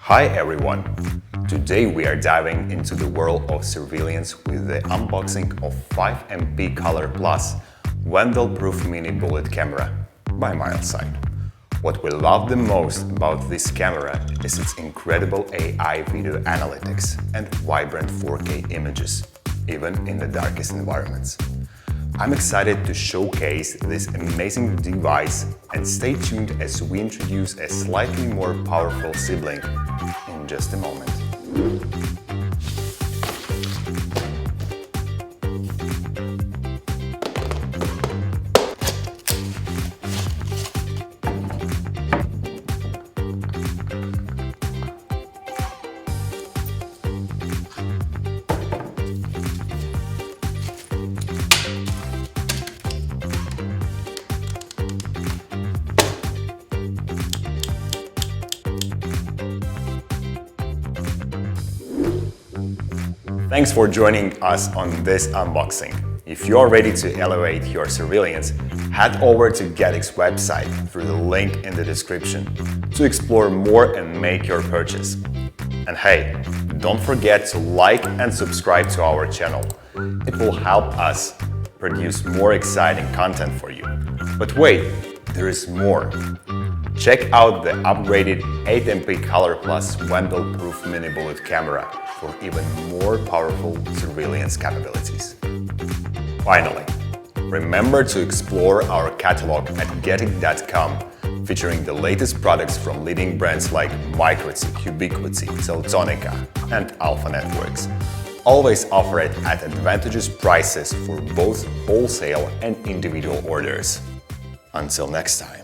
Hi everyone! Today we are diving into the world of surveillance with the unboxing of 5MP Color Plus Vandal-proof mini bullet camera by Milesight. What we love the most about this camera is its incredible AI video analytics and vibrant 4K images, even in the darkest environments. I'm excited to showcase this amazing device, and stay tuned as we introduce a slightly more powerful sibling in just a moment. Thanks for joining us on this unboxing. If you're ready to elevate your surveillance, head over to Getic's website through the link in the description to explore more and make your purchase. And hey, don't forget to like and subscribe to our channel. It will help us produce more exciting content for you. But wait, there is more. Check out the upgraded 8MP Color Plus Vandal-proof mini bullet camera for even more powerful surveillance capabilities. Finally, remember to explore our catalog at Getic.com, featuring the latest products from leading brands like Microtik, Ubiquiti, Teltonika, and Alpha Networks. Always offer it at advantageous prices for both wholesale and individual orders. Until next time.